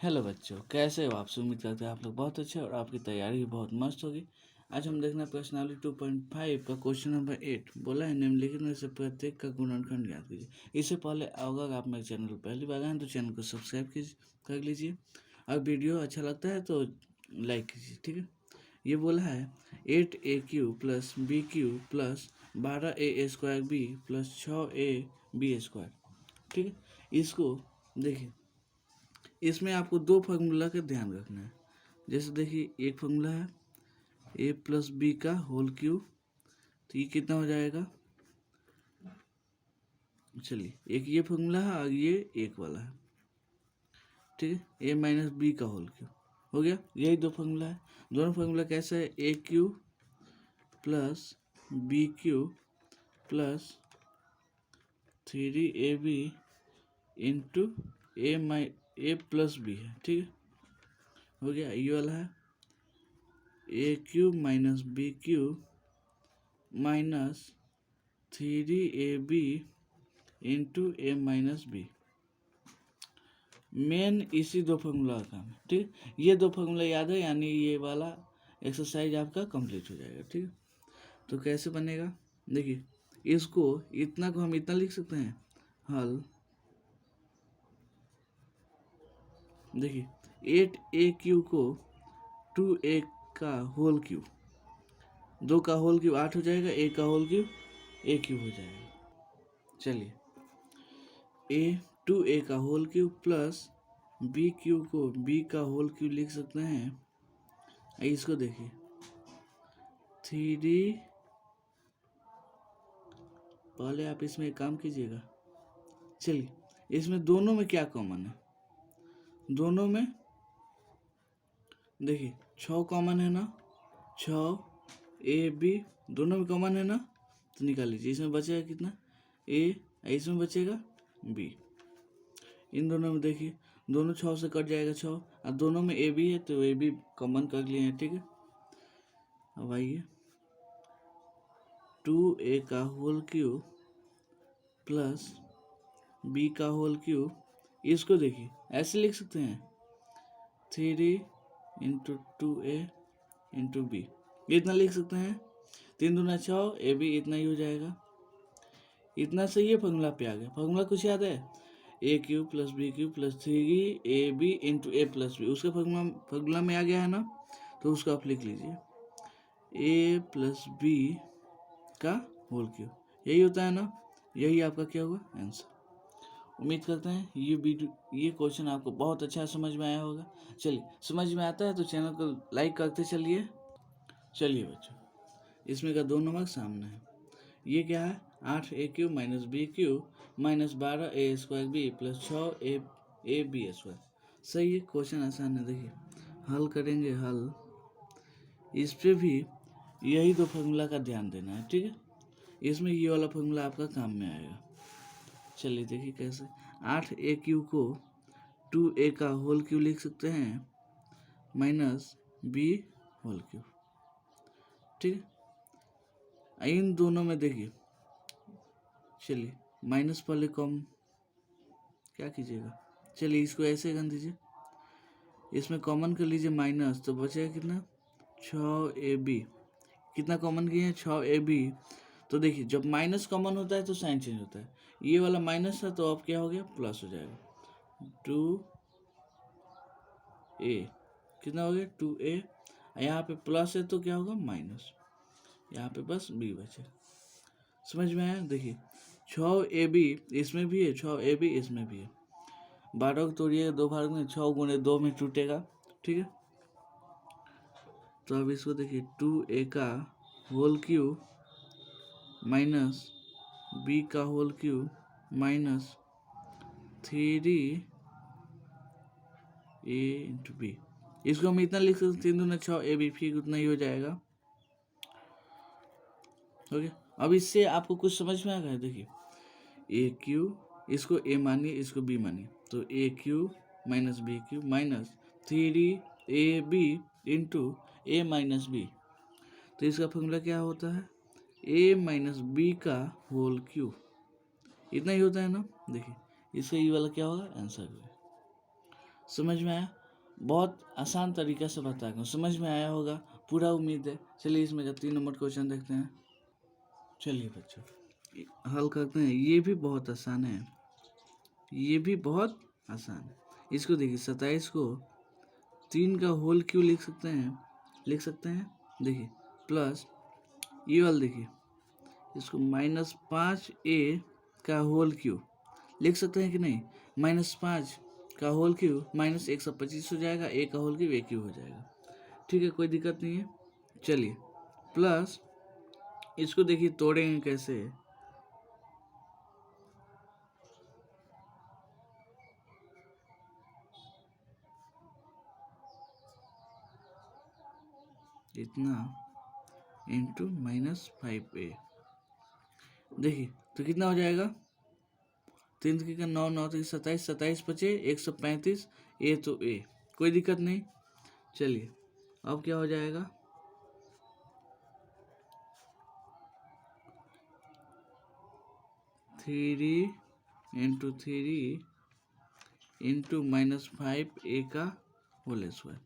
Hello बच्चों, कैसे हो आप? उम्मीद करते हैं आप लोग बहुत अच्छे और आपकी तैयारी भी बहुत मस्त होगी। आज हम देखना प्रश्नावली 2.5 का क्वेश्चन नंबर 8। बोला है निम्नलिखित में से प्रत्येक का गुणनखंड ज्ञात कीजिए। इससे पहले अगर आप मेरे चैनल पर पहली बार आए हैं तो चैनल को सब्सक्राइब कर लीजिए और वीडियो अच्छा लगता है तो लाइक कीजिए, ठीक है। ये बोला है 8a³ plus b³ plus 12a² b plus 6ab², ठीक है। इसको देखिए, इसमें आपको दो फार्मूला का ध्यान रखना है। जैसे देखिए, एक फार्मूला है a प्लस बी का होल क्यूब, तो ये कितना हो जाएगा? चलिए, एक ये फार्मूला है और ये एक वाला है, ठीक है। a माइनस बी का होल क्यूब हो गया, यही दो फार्मूला है। दोनों फार्मूला कैसा है? a³ plus b³ plus 3ab into a plus B है, ठीक है। हो गया, ये वाला है a³ minus b³ minus 3ab into a minus B. Main इसी दो फार्मूला का काम है, ठीक। ये दो फार्मूला याद है, यानी ये वाला एक्सरसाइज आपका कंप्लीट हो जाएगा, ठीक है। तो कैसे बनेगा? देखिए, इसको इतना को हम इतना लिख सकते हैं हल। देखिए, 8a³ को 2a का होल क्यूब, 2 का होल क्यूब 8 हो जाएगा, a का होल क्यूब a³ हो जाएगा। चलिए, a 2a का होल क्यूब प्लस b³ को b का होल क्यूब लिख सकते हैं। इसको देखिए, 3, पहले आप इसमें एक काम कीजिएगा। चलिए, इसमें दोनों में क्या कॉमन है? दोनों में देखिए 6 कॉमन है ना, 6ab दोनों में कॉमन है ना, तो निकाल लीजिए। इसमें बचेगा कितना? a, इसमें बचेगा b। इन दोनों में देखिए, दोनों 6 से कट जाएगा 6, और दोनों में ab है तो ab कॉमन कर लिए हैं, ठीक है। अब आइए, 2a का होल क्यूब प्लस b का होल क्यूब, इसको देखिए ऐसे लिख सकते हैं 3 इंटू 2a इंटू बी, इतना लिख सकते हैं। 3 दूना 6, ए बी इतना ही हो जाएगा। इतना सही है, फार्मूला पे आ गया। फार्मूला कुछ याद है? a³ plus b³ plus 3ab into a plus B, उसका फार्मूला में आ गया है ना, तो उसको आप लिख लीजिए a प्लस बी का होल क्यूब। यही होता है ना, यही आपका क्या हुआ? आंसर। उम्मीद करते हैं ये क्वेश्चन आपको बहुत अच्छा समझ में आया होगा। चलिए, समझ में आता है तो चैनल को लाइक करते चलिए। चलिए बच्चों, इसमें का 2 नंबर सामने है। ये क्या है? 8a³ minus b³ minus 12a² b plus 6ab²। सही है, क्वेश्चन आसान है। देखिए, हल करेंगे हल। इस पे भी यही दो फार्मूला का ध्यान देना है, ठीक है। इसमें ये वाला फार्मूला आपका काम में आएगा। चलिए देखिए कैसे। 8a³ को 2a का होल क्यूब लिख सकते हैं माइनस b होल क्यूब, ठीक है। इन दोनों में देखिए, चलिए माइनस पहले कम क्या कीजिएगा, चलिए इसको ऐसे कर दीजिए, इसमें कॉमन कर लीजिए माइनस, तो बचेगा कितना? 6ab। कितना कॉमन किए हैं? 6ab। तो देखिए, जब माइनस कॉमन होता है तो साइन चेंज होता है। ये वाला माइनस है तो अब क्या हो गया? प्लस हो जाएगा। 2a कितना हो गया? 2a। यहाँ पे प्लस है तो क्या होगा? माइनस। यहाँ पे बस b बचे। समझ में आया? देखिए, 6ab इसमें भी है, 6ab इसमें भी है। 12 को तोड़िएगा 2 भाग में, 6 गुणे 2 में टूटेगा, ठीक है। तो अब इसको देखिए, 2a का होल क्यूब माइनस b का whole cube minus 3a into B, इसको हम इतना लिख सकते 3 दूना 6ab, फिर उतना ही हो जाएगा। ओके, अब इससे आपको कुछ समझ में आ गया? देखिए, a³ इसको a मानिए, इसको b मानिए, तो a³ minus b³ minus 3ab into a minus B. तो इसका फॉर्मूला क्या होता है? a माइनस बी का होल क्यूब, इतना ही होता है ना। देखिए, इसका ये वाला क्या होगा? आंसर होगा। समझ में आया? बहुत आसान तरीके से बता रहा हूँ, समझ में आया होगा पूरा, उम्मीद है। चलिए इसमें का 3 नंबर क्वेश्चन देखते हैं। चलिए बच्चों हल करते हैं। ये भी बहुत आसान है, ये भी बहुत आसान है। इसको देखिए, 27 को 3 का होल क्यों लिख सकते हैं, देखिए प्लस ये वाला देखिए, इसको -5a का होल क्यू लिख सकते हैं कि नहीं। -5 का होल क्यू -125 हो जाएगा, a का होल क्यू a क्यू हो जाएगा। ठीक है, कोई दिक्कत नहीं है। चलिए प्लस इसको देखिए तोड़ेंगे कैसे। इतना इंटू -5a, देखिए तो कितना हो जाएगा। 3 का 9, 9 27, 27 बचे 135, ए तो ए, कोई दिक्कत नहीं। चलिए अब क्या हो जाएगा, 3 इंटू 3 इंटू -5a का होल स्क्वायर,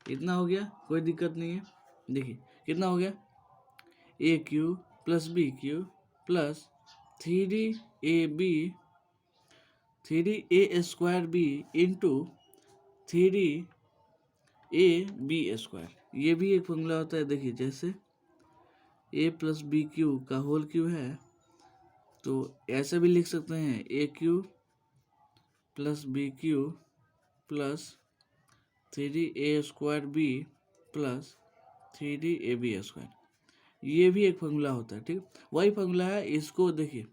इतना हो गया, कोई दिक्कत नहीं है। देखिए कितना हो गया, a cube plus B cube plus 3ab 3a square b into 3ab square, ये भी एक फॉर्मूला होता है। देखिए जैसे a प्लस बी क्यू का होल क्यू है, तो ऐसा भी लिख सकते हैं, a cube plus B cube plus 3a square b plus 3ab square, ये भी एक फॉर्मूला होता है। ठीक, वही फॉर्मूला है। इसको देखिए,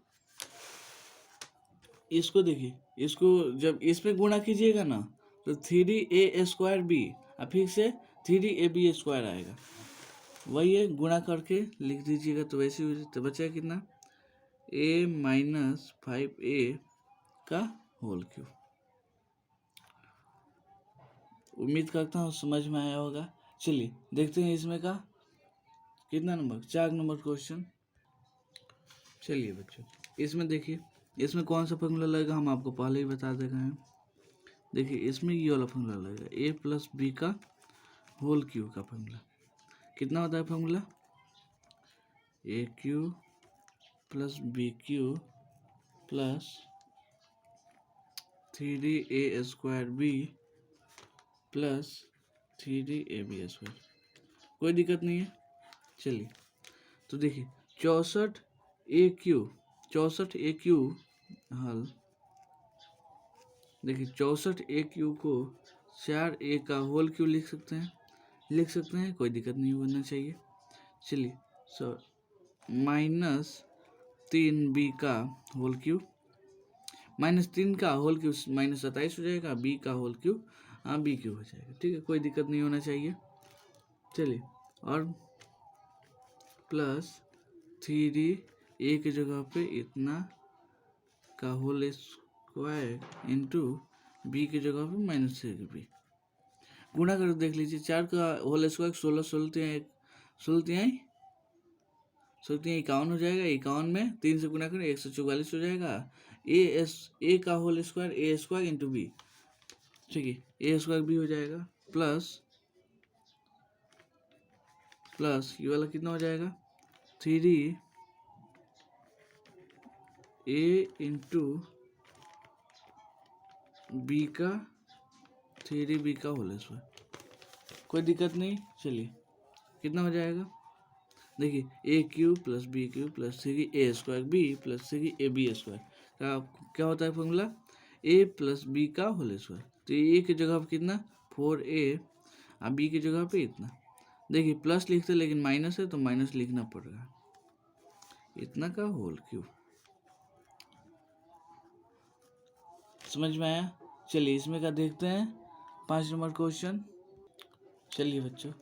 इसको जब इसमें गुणा कीजिएगा ना, तो 3a स्क्वायर बी और फिर से 3ab स्क्वायर आएगा, वही है, गुणा करके लिख दीजिएगा तो वैसे ही तो बचेगा कितना, a-5a का होल क्यूब। उम्मीद करता हूँ समझ में आया होगा। चलिए देखते हैं इसमें का कितना नंबर, 4 नंबर क्वेश्चन। चलिए बच्चों इसमें देखिए, इसमें कौन सा फॉर्मूला लगेगा हम आपको पहले ही बता दे रहे हैं। देखिए इसमें ये वाला फॉर्मूला लगेगा, a प्लस बी का होल क्यू का फॉर्मूला। कितना होता है formula, a cube plus B cube plus 3a square b plus 3ab square, कोई दिक्कत नहीं है। चलिए तो देखिए 64 हल, देखिए 64 को 4a का होल क्यू लिख सकते हैं, कोई दिक्कत नहीं होना चाहिए। चलिए -3b का होल क्यू, -3 का होल क्यू -27 हो जाएगा, b का होल क्यू b क्यू हो जाएगा। ठीक है, कोई दिक्कत नहीं होना चाहिए। चलिए और प्लस 3a की जगह पे इतना का होल स्क्वायर इंटू बी की जगह पे -3b, गुणा कर देख लीजिए। 4 का होल स्क्वायर 16, 16 51 हो जाएगा, 51 में 3 से गुणा करें 144 हो जाएगा। ए का होल स्क्वायर ए स्क्वायर इंटू बी, ठीक है, ए स्क्वायर बी हो जाएगा, प्लस ये वाला कितना हो जाएगा, 3a इंटू बी का 3b का होल स्क्वायर, कोई दिक्कत नहीं। चलिए कितना हो जाएगा, देखिए a cube plus B cube plus 3a square b plus 3ab square का क्या होता है फॉर्मूला, a प्लस बी का होल स्क्वायर। तो ए की जगह पर कितना 4a और बी की जगह पे इतना, देखिए प्लस लिखते लेकिन माइनस है तो माइनस लिखना पड़ेगा, इतना का होल क्यूब। समझ में आया? चलिए इसमें का देखते हैं 5 नंबर क्वेश्चन। चलिए बच्चों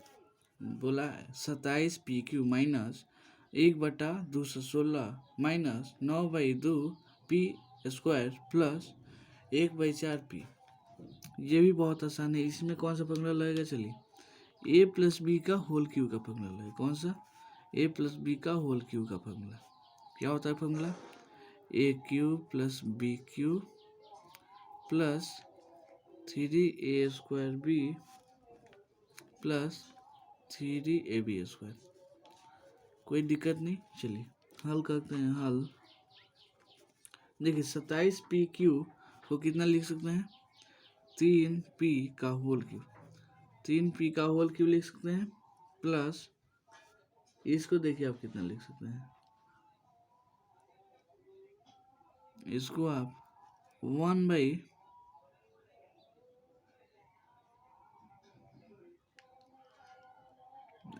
बोला 27 PQ minus 1/216 minus 9/2 P square plus 1/4 P, ये भी बहुत आसान है। इसमें कौन सा फॉर्मूला लगेगा, चलिए a प्लस बी का होल क्यू का फॉर्मूला लगेगा। कौन सा, a प्लस बी का होल क्यू का फॉर्मूला क्या होता है, formula a cube plus B cube plus 3a² b plus 3ab²। कोई दिक्कत नहीं। चलिए हल करते हैं। हल देखिए 27pq को कितना लिख सकते हैं? 3p का होल क्यूब। 3p का होल क्यूब लिख सकते हैं प्लस इसको देखिए आप कितना लिख सकते हैं, इसको आप 1/,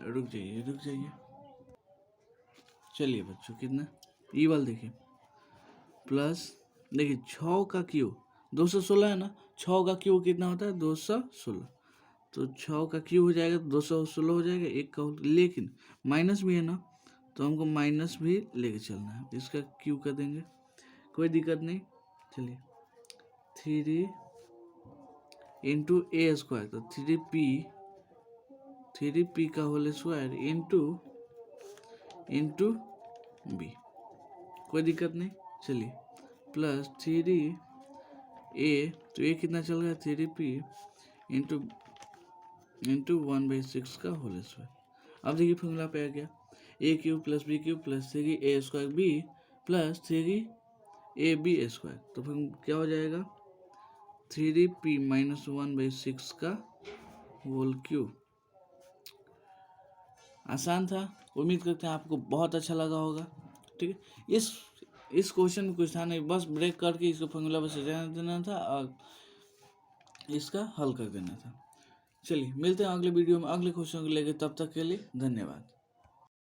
रुक जाइए। चलिए बच्चों कितना ई वाला देखिए प्लस देखिए 6 का क्यूब 216 है ना, 6 का क्यूब कितना होता है? 216। तो 6 का क्यूब हो जाएगा तो 216 हो जाएगा, एक का लेकिन माइनस भी है ना, तो हमको माइनस भी लेके चलना है, इसका क्यूब कर देंगे, कोई दिक्कत नहीं। चलिए 3 इंटू a², तो 3p का होल स्क्वायर इंटू b, कोई दिक्कत नहीं। चलिए प्लस 3a, तो ये कितना चल रहा है? 3p इंटू 1/6 का होल स्क्वायर। अब देखिए फॉर्मूला पे आ गया a³ plus b³ plus 3a² b plus 3ab²। तो फिर क्या हो जाएगा? 3p - 1/6 का होल क्यूब। आसान था, उम्मीद करते हैं आपको बहुत अच्छा लगा होगा। ठीक है, इस क्वेश्चन में कुछ था नहीं, बस ब्रेक करके इसको फॉर्मूला बस रहने देना था और इसका हल कर देना था। चलिए मिलते हैं अगले वीडियो में अगले क्वेश्चन को लेकर, तब तक के लिए धन्यवाद।